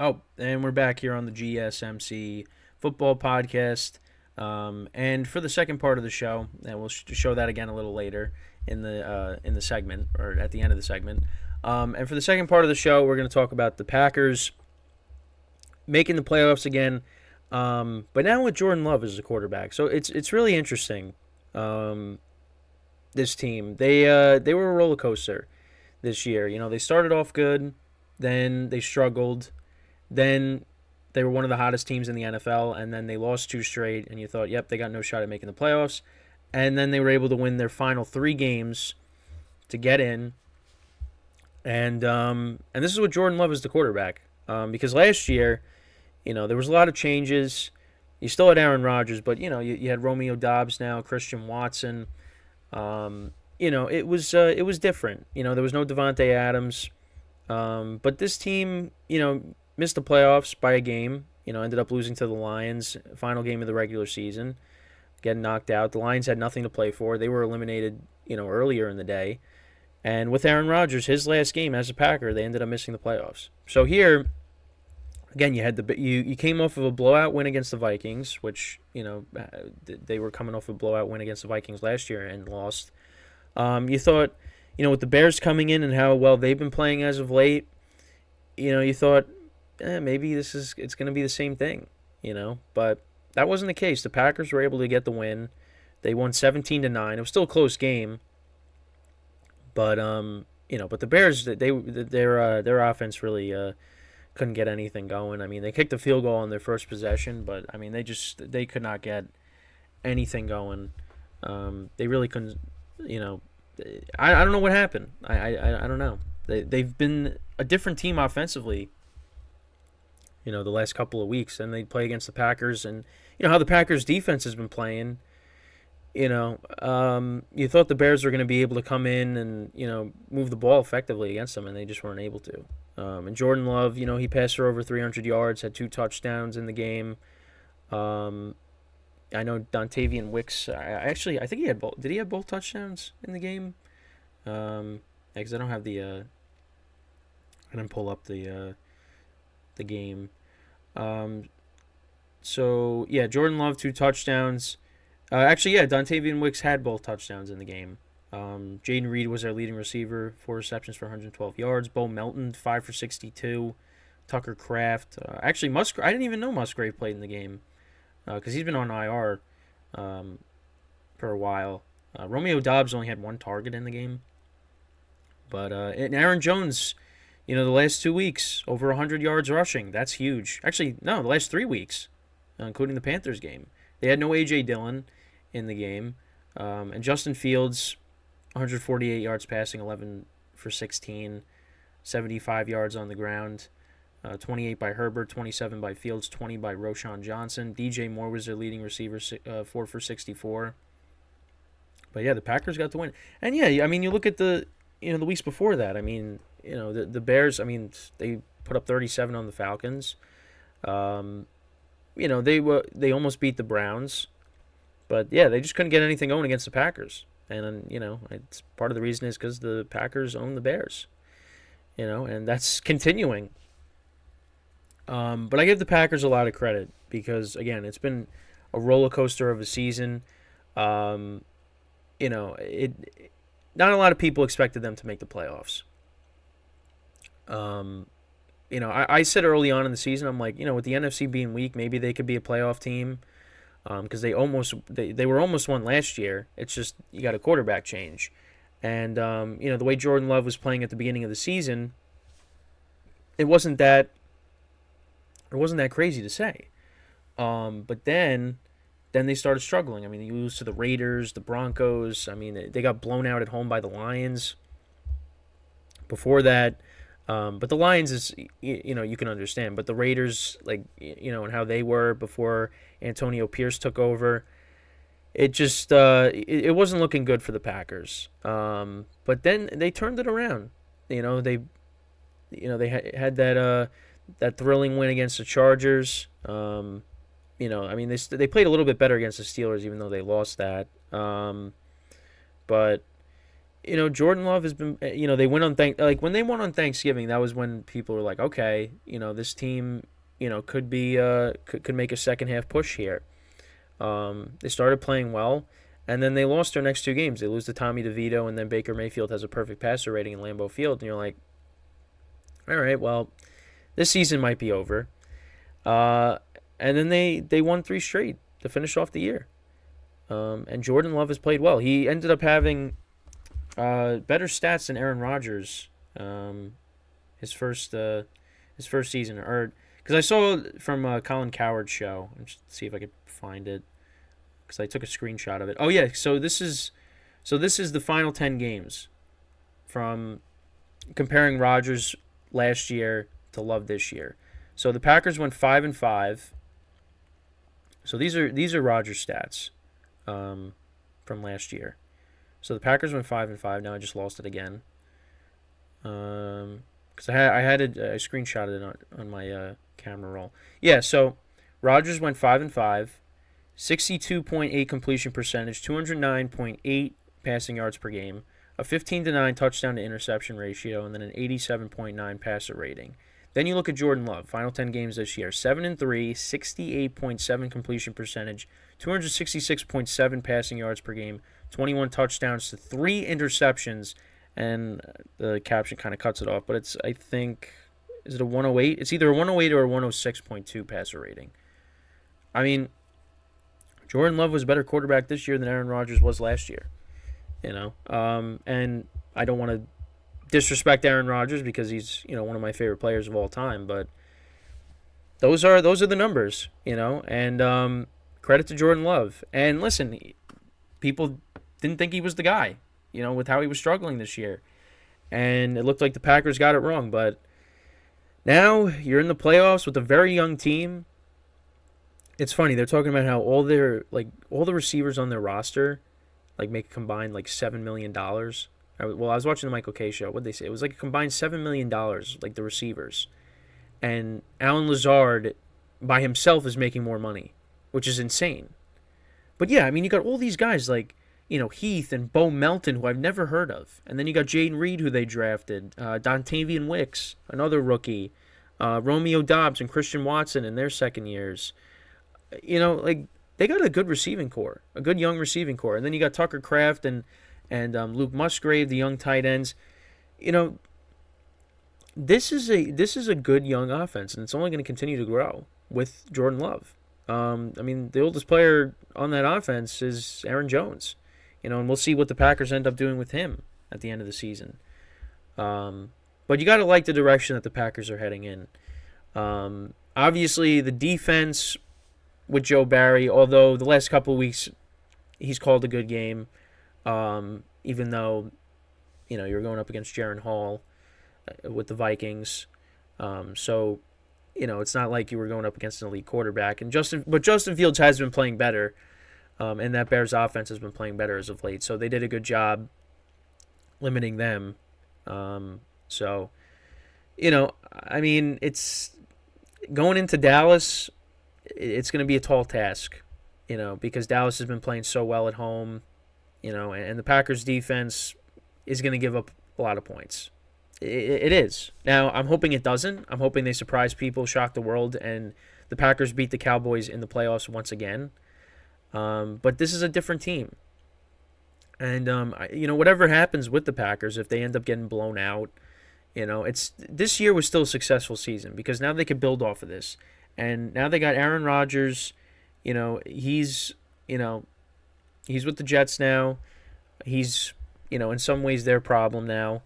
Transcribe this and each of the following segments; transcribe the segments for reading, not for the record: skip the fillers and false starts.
Oh, and we're back here on the GSMC football podcast. And for the second part of the show, and we'll show that again a little later in the segment or at the end of the segment. And for the second part of the show, we're going to talk about the Packers making the playoffs again, but now with Jordan Love as the quarterback. So it's really interesting. Um, this team they were a roller coaster this year. They started off good, then they struggled. Then they were one of the hottest teams in the NFL, and then they lost two straight, and you thought, yep, they got no shot at making the playoffs. And then they were able to win their final three games to get in. And this is with Jordan Love as the quarterback. Because last year, there was a lot of changes. You still had Aaron Rodgers, but, you had Romeo Doubs now, Christian Watson. It was different. There was no Devontae Adams. But this team, missed the playoffs by a game. Ended up losing to the Lions, final game of the regular season, getting knocked out. The Lions had nothing to play for. They were eliminated, earlier in the day. And with Aaron Rodgers, his last game as a Packer, they ended up missing the playoffs. So here, again, you came off of a blowout win against the Vikings, which they were coming off a blowout win against the Vikings last year and lost. You thought, with the Bears coming in and how well they've been playing as of late, you thought, maybe it's going to be the same thing, but that wasn't the case. The Packers were able to get the win. They won 17-9. It was still a close game, but but the Bears, their offense really couldn't get anything going. I mean, they kicked a field goal on their first possession, but I mean, they could not get anything going. They really couldn't. I don't know what happened. I don't know. They've been a different team offensively, the last couple of weeks, and they play against the Packers, and how the Packers defense has been playing. You thought the Bears were going to be able to come in and move the ball effectively against them, and they just weren't able to. And Jordan Love, he passed for over 300 yards, had two touchdowns in the game. I know Dontavian Wicks. I think he had both. Did he have both touchdowns in the game? Because I don't have I didn't pull up the game. So yeah, Jordan Love 2 touchdowns. Dontavian Wicks had both touchdowns in the game. Jaden Reed was their leading receiver, 4 receptions for 112 yards. Bo Melton 5 for 62. Tucker Kraft. Musgrave. I didn't even know Musgrave played in the game because he's been on IR for a while. Romeo Doubs only had one target in the game. But and Aaron Jones, the last 2 weeks, over 100 yards rushing. That's huge. Actually, no, the last 3 weeks, including the Panthers game. They had no A.J. Dillon in the game. And Justin Fields, 148 yards passing, 11 for 16, 75 yards on the ground. 28 by Herbert, 27 by Fields, 20 by Roschon Johnson. DJ Moore was their leading receiver, 4 for 64. But yeah, the Packers got the win. And yeah, I mean, you look at the weeks before that. I mean, the Bears. I mean, they put up 37 on the Falcons. They almost beat the Browns, but yeah, they just couldn't get anything going against the Packers. And it's part of the reason is because the Packers own the Bears. And that's continuing. But I give the Packers a lot of credit because again, it's been a roller coaster of a season. Not a lot of people expected them to make the playoffs. I said early on in the season, I'm like, with the NFC being weak, maybe they could be a playoff team because they were almost one last year. It's just you got a quarterback change. And, the way Jordan Love was playing at the beginning of the season, it wasn't that crazy to say. But then they started struggling. I mean, they lose to the Raiders, the Broncos. I mean, they got blown out at home by the Lions. Before that, but the Lions is, you can understand. But the Raiders, and how they were before Antonio Pierce took over, it just it wasn't looking good for the Packers. But then they turned it around. They had that thrilling win against the Chargers. They played a little bit better against the Steelers, even though they lost that. But Jordan Love has been, they went on like when they won on Thanksgiving, that was when people were like, okay, this team, could be could make a second half push here. They started playing well, and then they lost their next two games. They lose to Tommy DeVito, and then Baker Mayfield has a perfect passer rating in Lambeau Field, and you're like, all right, well, this season might be over. And then they won three straight to finish off the year. And Jordan Love has played well. He ended up having better stats than Aaron Rodgers his first season, or because I saw from Colin Cowherd's show. Let's see if I could find it because I took a screenshot of it. Oh yeah, so this is the final 10 games from comparing Rodgers last year to Love this year. So the Packers went 5-5. So these are Rodgers stats from last year. So the Packers went 5-5. Now I just lost it again. Because I screenshotted it on my camera roll. Yeah. So Rodgers went 5-5, 62.8 completion percentage, 209.8 passing yards per game, a 15-9 touchdown to interception ratio, and then an 87.9 passer rating. Then you look at Jordan Love, final 10 games this year, 7-3, 68.7 completion percentage, 266.7 passing yards per game, 21 touchdowns to 3 interceptions, and the caption kind of cuts it off, but it's, I think, is it a 108? It's either a 108 or a 106.2 passer rating. I mean, Jordan Love was a better quarterback this year than Aaron Rodgers was last year, and I don't want to disrespect Aaron Rodgers because he's one of my favorite players of all time, but those are the numbers, and credit to Jordan Love. And listen, people didn't think he was the guy, with how he was struggling this year, and it looked like the Packers got it wrong. But now you're in the playoffs with a very young team. It's funny, they're talking about how all the receivers on their roster make a combined $7 million. Well, I was watching the Michael Kay show. What did they say? It was a combined $7 million, the receivers. And Alan Lazard, by himself, is making more money, which is insane. But yeah, I mean, you got all these guys Heath and Bo Melton, who I've never heard of. And then you got Jaden Reed, who they drafted. Dontavian Wicks, another rookie. Romeo Doubs and Christian Watson in their second years. They got a good receiving core, a good young receiving core. And then you got Tucker Kraft and Luke Musgrave, the young tight ends. This is a good young offense, and it's only going to continue to grow with Jordan Love. I mean, the oldest player on that offense is Aaron Jones, and we'll see what the Packers end up doing with him at the end of the season. But you got to like the direction that the Packers are heading in. Obviously, the defense with Joe Barry, although the last couple of weeks he's called a good game. Even though, you're going up against Jaron Hall with the Vikings. So, it's not like you were going up against an elite quarterback. But Justin Fields has been playing better, and that Bears offense has been playing better as of late. So they did a good job limiting them. So, I mean, it's going into Dallas, it's going to be a tall task, because Dallas has been playing so well at home. And the Packers defense is going to give up a lot of points. It is. Now, I'm hoping it doesn't. I'm hoping they surprise people, shock the world, and the Packers beat the Cowboys in the playoffs once again. But this is a different team. And, whatever happens with the Packers, if they end up getting blown out, this year was still a successful season because now they can build off of this. And now they got Aaron Rodgers. He's with the Jets now. He's, in some ways their problem now.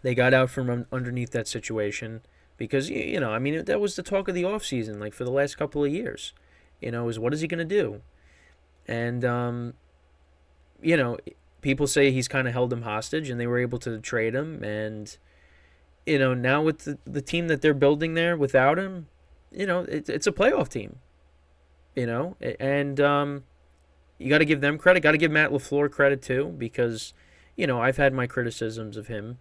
They got out from underneath that situation because, I mean, that was the talk of the offseason, for the last couple of years, is what is he going to do? And, people say he's kind of held him hostage and they were able to trade him. And, now with the team that they're building there without him, it's a playoff team. And you got to give them credit. Got to give Matt LaFleur credit too, because I've had my criticisms of him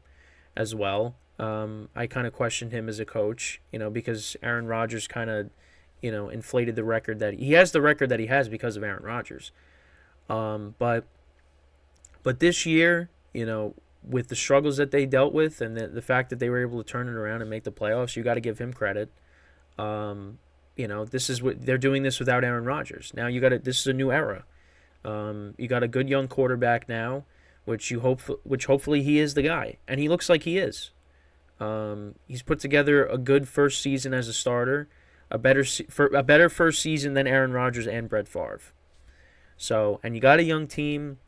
as well. I kind of questioned him as a coach, because Aaron Rodgers kind of inflated the record that he has. The record that he has because of Aaron Rodgers. But But this year, with the struggles that they dealt with and the fact that they were able to turn it around and make the playoffs, you got to give him credit. This is what they're doing this without Aaron Rodgers. Now this is a new era. You got a good young quarterback now, which hopefully he is the guy, and he looks like he is. He's put together a good first season as a starter, a better first season than Aaron Rodgers and Brett Favre. So, and you got a young team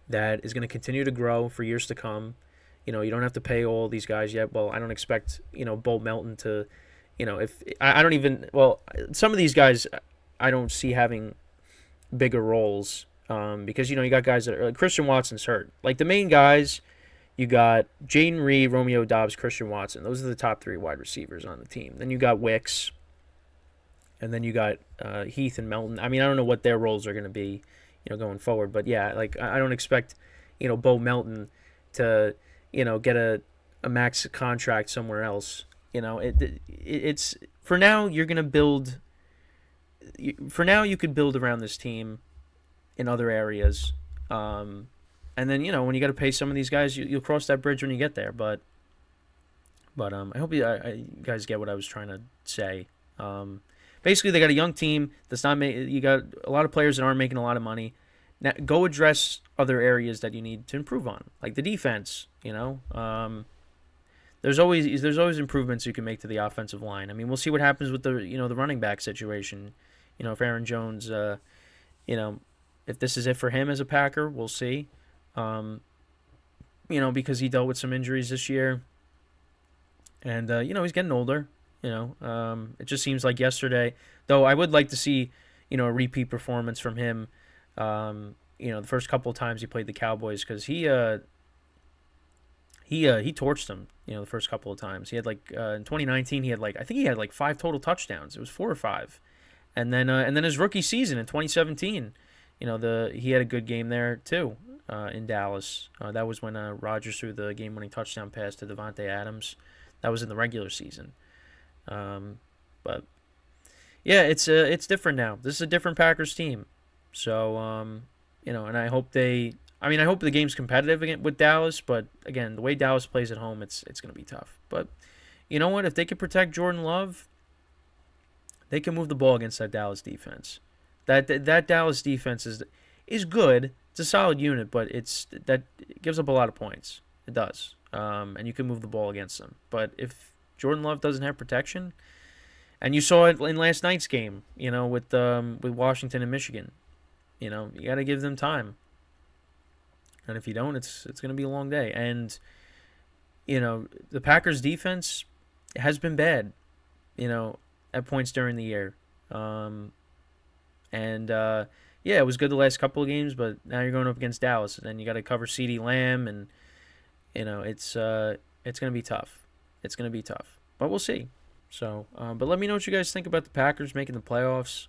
that is going to continue to grow for years to come. You don't have to pay all these guys yet. Well, I don't expect Bo Melton to, if I don't even some of these guys I don't see having bigger roles because you got guys that are like Christian Watson's hurt. Like the main guys, you got Jaden Reed, Romeo Doubs, Christian Watson. Those are the top 3 wide receivers on the team. Then you got Wicks, and then you got Heath and Melton. I mean, I don't know what their roles are going to be, going forward. But yeah, like I don't expect, Bo Melton to, get a max contract somewhere else. It's for now. You're going to build. For now, you could build around this team in other areas. And then, when you got to pay some of these guys, you'll cross that bridge when you get there. But I hope you guys get what I was trying to say. Basically, they got a young team that's not you got a lot of players that aren't making a lot of money. Now, go address other areas that you need to improve on, like the defense. There's always improvements you can make to the offensive line. I mean, we'll see what happens with the the running back situation. If Aaron Jones, if this is it for him as a Packer, we'll see. Because he dealt with some injuries this year, and he's getting older. It just seems like yesterday, though. I would like to see a repeat performance from him. The first couple of times he played the Cowboys, because he torched them. The first couple of times he had in 2019 he had I think he had 5 total touchdowns. It was 4 or 5, and then his rookie season in 2017, he had a good game there too. In Dallas. That was when Rodgers threw the game-winning touchdown pass to Devontae Adams. That was in the regular season. But yeah, it's different now. This is a different Packers team. So and I hope I hope the game's competitive again with Dallas. But again, the way Dallas plays at home, it's going to be tough. But you know what? If they can protect Jordan Love, they can move the ball against that Dallas defense. That Dallas defense is good. It's a solid unit, but it gives up a lot of points. It does, and you can move the ball against them. But if Jordan Love doesn't have protection, and you saw it in last night's game, with Washington and Michigan, you got to give them time. And if you don't, it's going to be a long day. And the Packers' defense has been bad, at points during the year, Yeah, it was good the last couple of games, but now you're going up against Dallas, and then you got to cover CeeDee Lamb, and it's going to be tough. It's going to be tough, but we'll see. So, but let me know what you guys think about the Packers making the playoffs.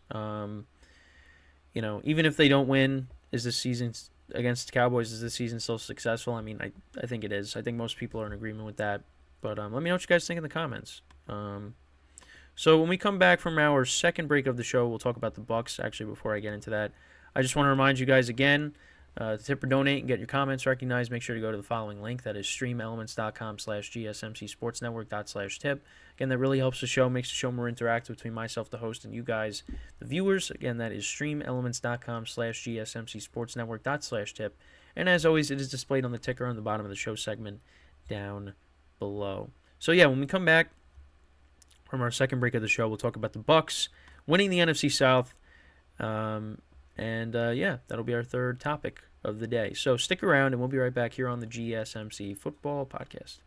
Even if they don't win, is this season against the Cowboys? Is this season still successful? I mean, I think it is. I think most people are in agreement with that. But let me know what you guys think in the comments. So when we come back from our second break of the show, we'll talk about the Bucks. Actually, before I get into that, I just want to remind you guys again to tip or donate and get your comments recognized. Make sure to go to the following link. That is streamelements.com/gsmcsportsnetwork./tip. Again, that really helps the show, makes the show more interactive between myself, the host, and you guys, the viewers. Again, that is streamelements.com/gsmcsportsnetwork./tip. And as always, it is displayed on the ticker on the bottom of the show segment down below. So yeah, when we come back from our second break of the show, we'll talk about the Bucks winning the NFC South. That'll be our third topic of the day. So stick around, and we'll be right back here on the GSMC Football Podcast.